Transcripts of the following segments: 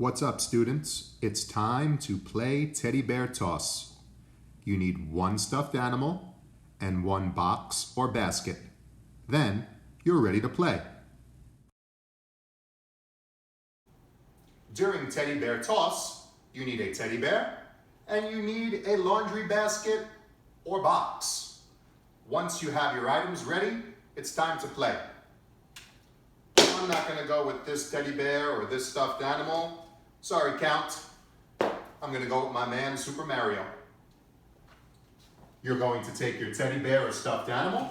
What's up, students? It's time to play teddy bear toss. You need one stuffed animal and one box or basket. Then you're ready to play. During teddy bear toss, you need a teddy bear and you need a laundry basket or box. Once you have your items ready, it's time to play. I'm not going to go with this teddy bear or this stuffed animal. Sorry, Count. I'm going to go with my man, Super Mario. You're going to take your teddy bear or stuffed animal,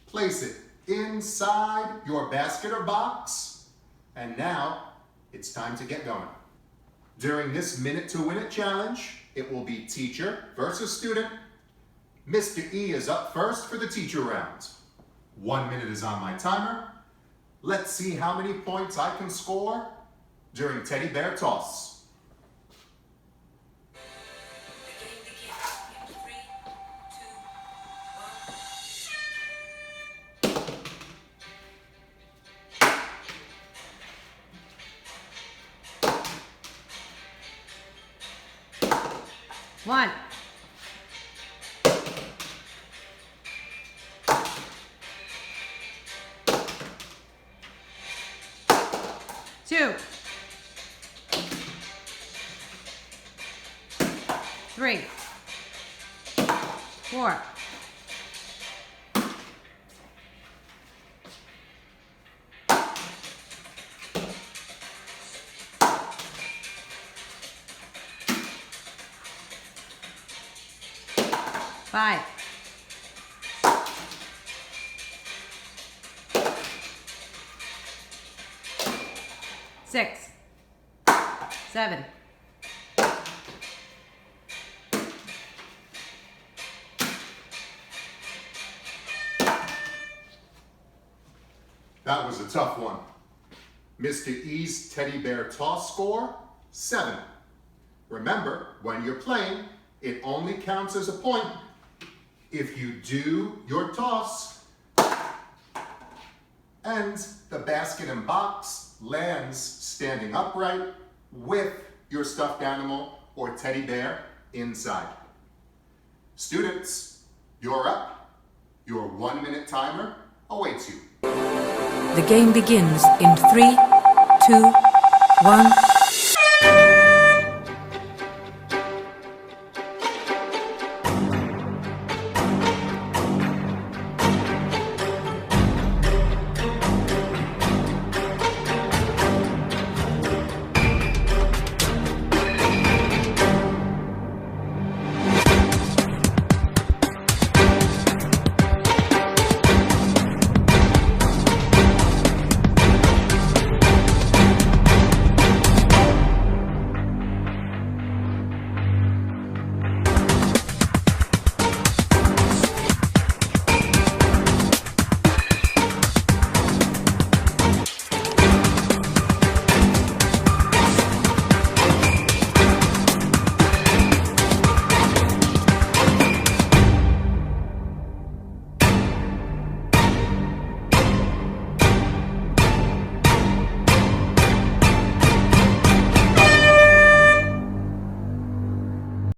place it inside your basket or box, and now it's time to get going. During this Minute to Win It challenge, it will be teacher versus student. Mr. E is up first for the teacher round. 1 minute is on my timer. Let's see how many points I can score during teddy bear toss. One. Two. Three. Four. Five. Six. Seven. That was a tough one. Mr. E's teddy bear toss score, 7. Remember, when you're playing, it only counts as a point if you do your toss and the basket and box lands standing upright with your stuffed animal or teddy bear inside. Students, you're up. Your 1 minute timer awaits you. The game begins in 3, 2, 1.